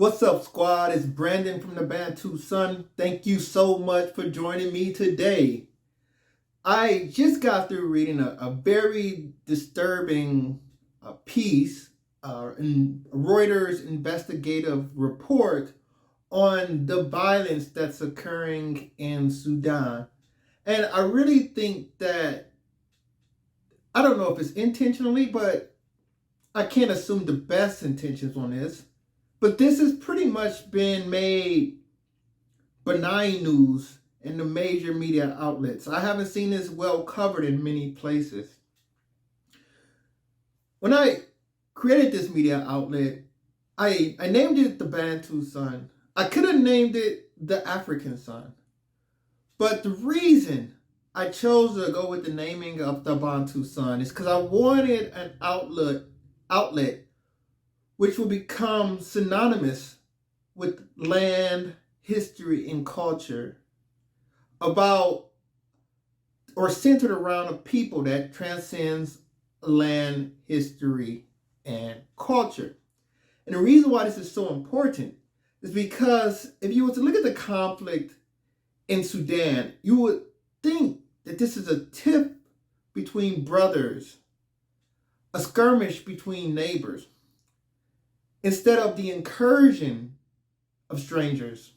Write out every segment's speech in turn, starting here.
What's up, squad? It's Brandon from the Bantu Sun. Thank you so much for joining me today. I just got through reading a very disturbing piece in Reuters investigative report on the violence that's occurring in Sudan. And I really think that, I don't know if it's intentionally, but I can't assume the best intentions on this. But this has pretty much been made benign news in the major media outlets. I haven't seen this well covered in many places. When I created this media outlet, I named it the Bantu Sun. I could have named it the African Sun. But the reason I chose to go with the naming of the Bantu Sun is because I wanted an outlet which will become synonymous with land, history, and culture, about or centered around a people that transcends land, history, and culture. And the reason why this is so important is because if you were to look at the conflict in Sudan, you would think that this is a tiff between brothers, a skirmish between neighbors, instead of the incursion of strangers.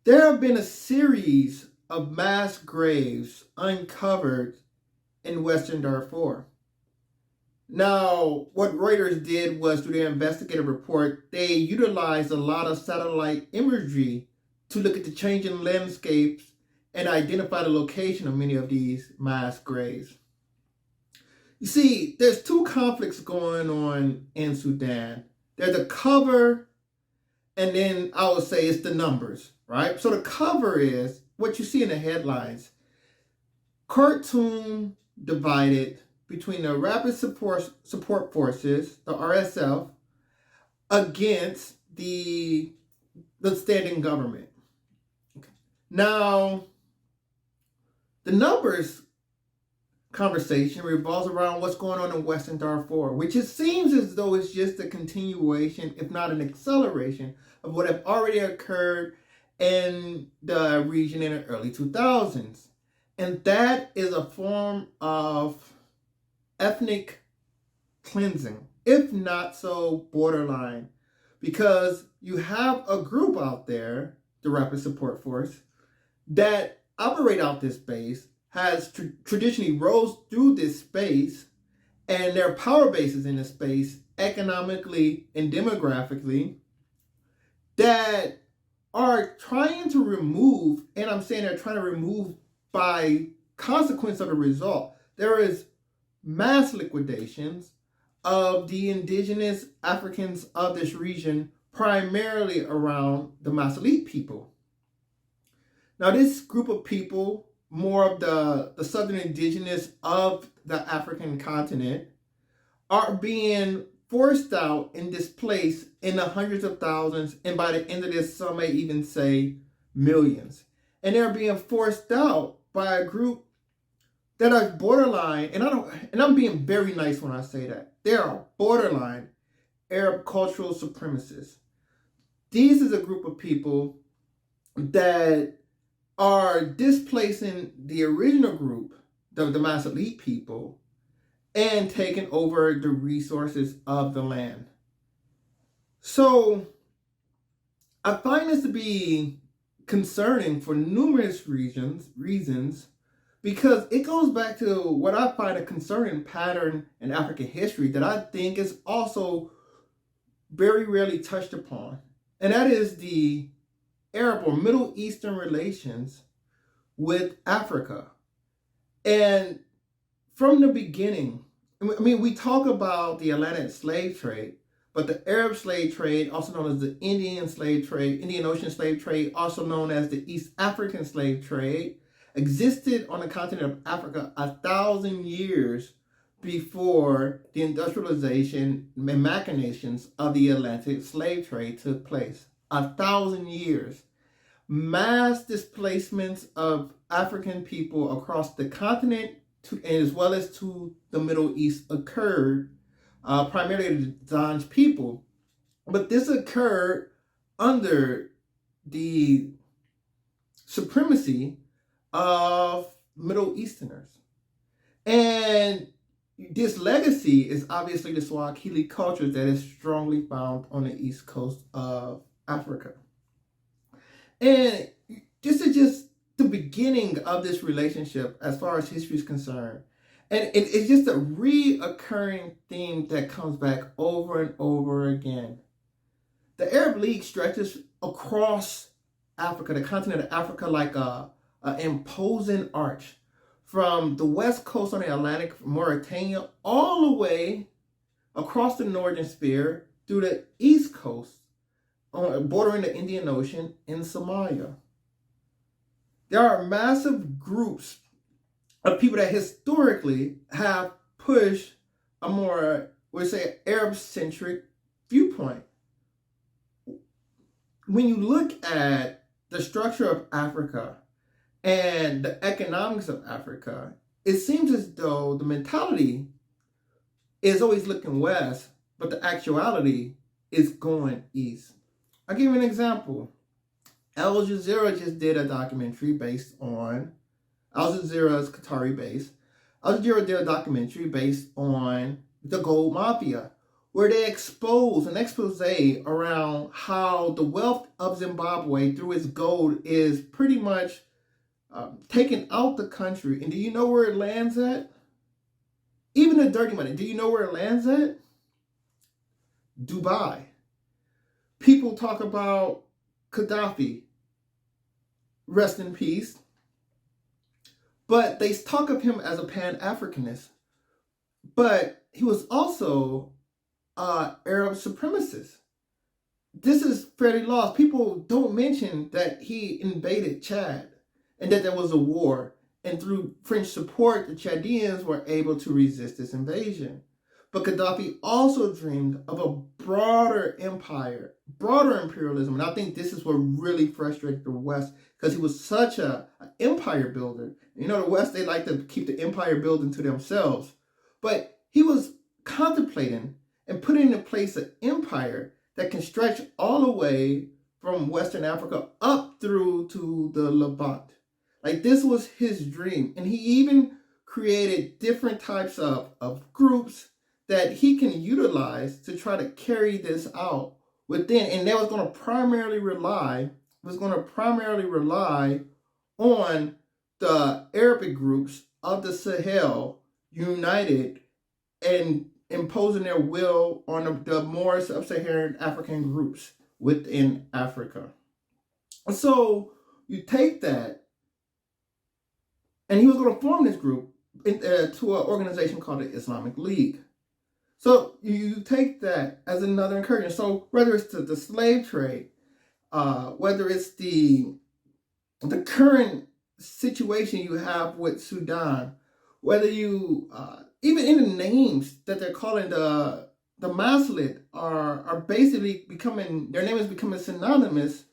There have been a series of mass graves uncovered in Western Darfur. Now, what Reuters did was, through their investigative report, they utilized a lot of satellite imagery to look at the changing landscapes and identify the location of many of these mass graves. You see, there's two conflicts going on in Sudan. There's the cover, and then I would say it's the numbers, right? So the cover is what you see in the headlines. Khartoum divided between the Rapid Support Forces, the RSF, against the standing government. Okay. Now, the numbers conversation revolves around what's going on in Western Darfur, which it seems as though it's just a continuation, if not an acceleration, of what have already occurred in the region in the early 2000s. And that is a form of ethnic cleansing, if not so borderline, because you have a group out there, the Rapid Support Force, that operate out this base, has traditionally rose through this space, and their power bases in this space, economically and demographically, that are trying to remove, and I'm saying they're trying to remove by consequence of the result, there is mass liquidations of the indigenous Africans of this region, primarily around the Masalit people. Now, this group of people, more of the southern indigenous of the African continent, are being forced out and displaced in the hundreds of thousands, and by the end of this, some may even say millions. And they're being forced out by a group that are borderline, and I'm being very nice when I say that, they are borderline Arab cultural supremacists. These is a group of people that are displacing the original group, the Masalit people, and taking over the resources of the land. So I find this to be concerning for numerous reasons, because it goes back to what I find a concerning pattern in African history that I think is also very rarely touched upon. And that is the Arab or Middle Eastern relations with Africa. And from the beginning, I mean, we talk about the Atlantic slave trade, but the Arab slave trade, also known as the Indian Ocean slave trade, also known as the East African slave trade, existed on the continent of Africa 1,000 years before the industrialization and machinations of the Atlantic slave trade took place. 1,000 years. Mass displacements of African people across the continent as well as to the Middle East occurred primarily the Zanj people. But this occurred under the supremacy of Middle Easterners. And this legacy is obviously the Swahili culture that is strongly found on the east coast of Africa. And this is just the beginning of this relationship as far as history is concerned. And it's just a reoccurring theme that comes back over and over again. The Arab League stretches across Africa, the continent of Africa, like an imposing arch from the west coast on the Atlantic, Mauritania, all the way across the northern sphere through the east coast, bordering the Indian Ocean in Somalia. There are massive groups of people that historically have pushed a more, we say, Arab-centric viewpoint. When you look at the structure of Africa and the economics of Africa, it seems as though the mentality is always looking west, but the actuality is going east. I'll give you an example. Al Jazeera just did a documentary based on, Al Jazeera is Qatari based. Al Jazeera did a documentary based on the gold mafia, where they expose an expose around how the wealth of Zimbabwe through its gold is pretty much taken out the country. And do you know where it lands at? Even the dirty money, do you know where it lands at? Dubai. People talk about Gaddafi, rest in peace, but they talk of him as a Pan-Africanist. But he was also Arab supremacist. This is fairly lost. People don't mention that he invaded Chad and that there was a war. And through French support, the Chadians were able to resist this invasion. But Gaddafi also dreamed of a broader empire, broader imperialism. And I think this is what really frustrated the West, because he was such an empire builder. You know, the West, they like to keep the empire building to themselves. But he was contemplating and putting in place an empire that can stretch all the way from Western Africa up through to the Levant. Like, this was his dream. And he even created different types of groups that he can utilize to try to carry this out within. And they was going to primarily rely on the Arabic groups of the Sahel united and imposing their will on the more sub-Saharan African groups within Africa. So you take that, and he was going to form this group to an organization called the Islamic League. So you take that as another encouragement. So whether it's the slave trade, whether it's the current situation you have with Sudan, whether you even in the names that they're calling the Maslid are basically becoming, their name is becoming synonymous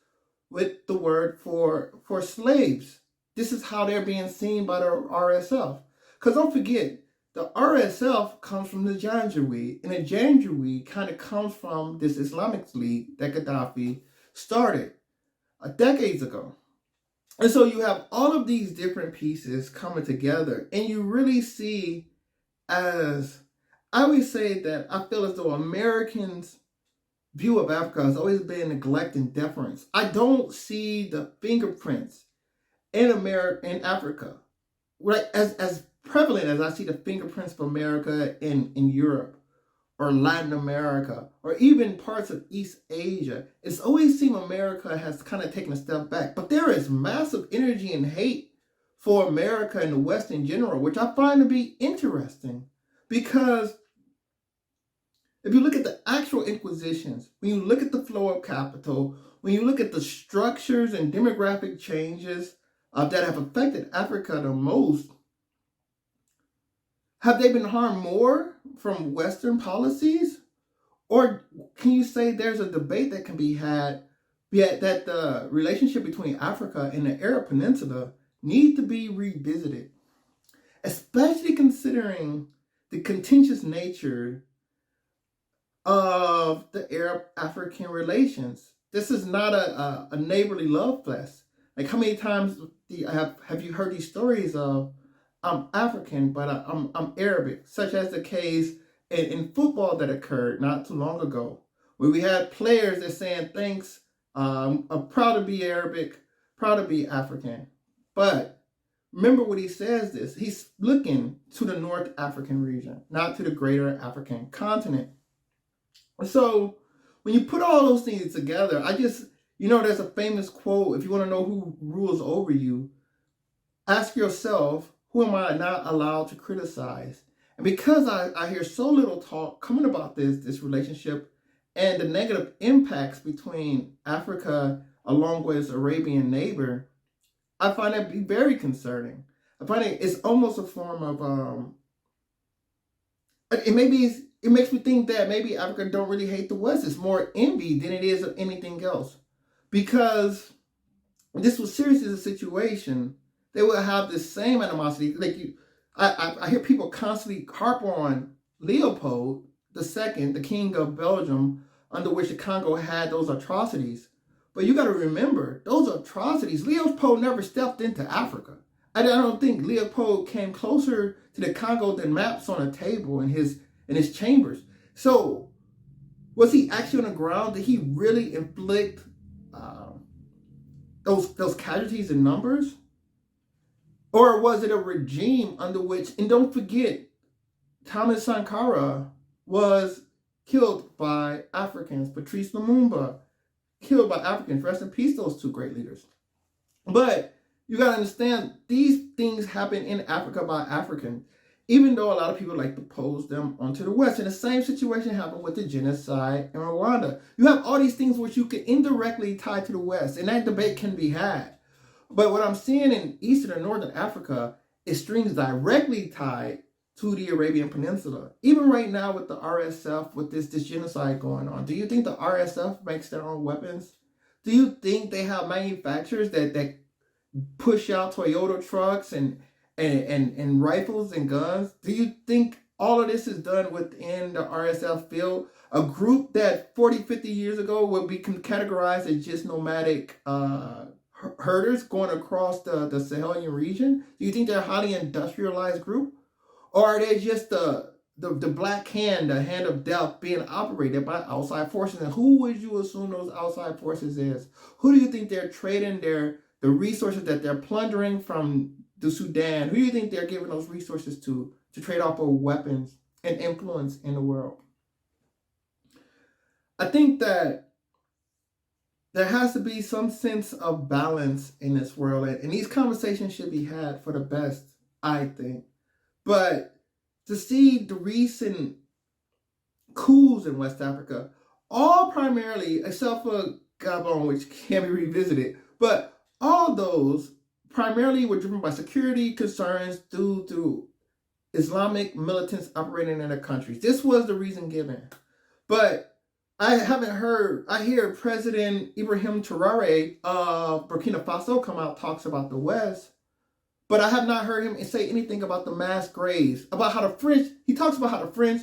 with the word for slaves. This is how they're being seen by the RSF. Because don't forget, the RSF comes from the Janjaweed, and the Janjaweed kind of comes from this Islamic League that Gaddafi started decades ago. And so you have all of these different pieces coming together, and you really see, as I always say, that I feel as though Americans' view of Africa has always been neglect and deference. I don't see the fingerprints in Africa, right, as prevalent as I see the fingerprints of America in Europe or Latin America or even parts of East Asia. It's always seemed America has kind of taken a step back. But there is massive energy and hate for America and the West in general, which I find to be interesting, because if you look at the actual inquisitions, when you look at the flow of capital, when you look at the structures and demographic changes that have affected Africa the most, have they been harmed more from Western policies? Or can you say there's a debate that can be had, yet that the relationship between Africa and the Arab Peninsula need to be revisited, especially considering the contentious nature of the Arab-African relations. This is not a neighborly love fest. Like, how many times have you heard these stories of I'm African, but I'm Arabic, such as the case in football that occurred not too long ago, where we had players that saying, thanks, I'm proud to be Arabic, proud to be African. But remember what he says this, he's looking to the North African region, not to the greater African continent. So when you put all those things together, there's a famous quote, if you want to know who rules over you, ask yourself, who am I not allowed to criticize? And because I hear so little talk coming about this relationship and the negative impacts between Africa along with its Arabian neighbor, I find it to be very concerning. I find it's almost a form of, it makes me think that maybe Africa don't really hate the West. It's more envy than it is of anything else. Because this was seriously a situation, they would have the same animosity. I hear people constantly harp on Leopold II, the king of Belgium, under which the Congo had those atrocities. But you got to remember, those atrocities, Leopold never stepped into Africa. I don't think Leopold came closer to the Congo than maps on a table in his chambers. So was he actually on the ground? Did he really inflict those casualties in numbers? Or was it a regime under which, and don't forget, Thomas Sankara was killed by Africans. Patrice Lumumba, killed by Africans. Rest in peace, those two great leaders. But you got to understand, these things happen in Africa by Africans, even though a lot of people like to pose them onto the West. And the same situation happened with the genocide in Rwanda. You have all these things which you can indirectly tie to the West, and that debate can be had. But what I'm seeing in Eastern and Northern Africa is strings directly tied to the Arabian Peninsula. Even right now with the RSF, with this genocide going on, do you think the RSF makes their own weapons? Do you think they have manufacturers that push out Toyota trucks and rifles and guns? Do you think all of this is done within the RSF field? A group that 40, 50 years ago would be categorized as just nomadic herders going across the Sahelian region? Do you think they're a highly industrialized group? Or are they just the black hand, the hand of death being operated by outside forces? And who would you assume those outside forces is? Who do you think they're trading the resources that they're plundering from the Sudan? Who do you think they're giving those resources to trade off of weapons and influence in the world? I think that there has to be some sense of balance in this world, and these conversations should be had for the best, I think. But to see the recent coups in West Africa, all primarily, except for Gabon, which can be revisited, but all those primarily were driven by security concerns due to Islamic militants operating in their countries. This was the reason given. But I hear President Ibrahim Traoré of Burkina Faso come out, talks about the West, but I have not heard him say anything about the mass graves, about how the French, he talks about how the French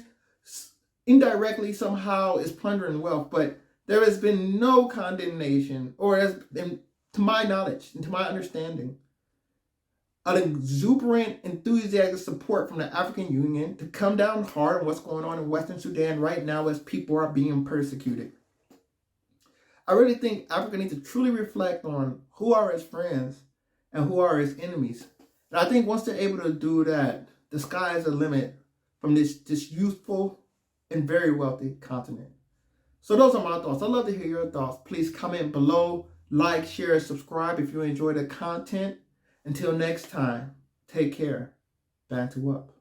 indirectly somehow is plundering wealth, but there has been no condemnation, or to my knowledge and to my understanding, an exuberant, enthusiastic support from the African Union to come down hard on what's going on in Western Sudan right now as people are being persecuted. I really think Africa needs to truly reflect on who are its friends and who are its enemies. And I think once they're able to do that, the sky is the limit from this youthful and very wealthy continent. So those are my thoughts. I'd love to hear your thoughts. Please comment below, like, share, subscribe if you enjoy the content. Until next time, take care. Bantu up.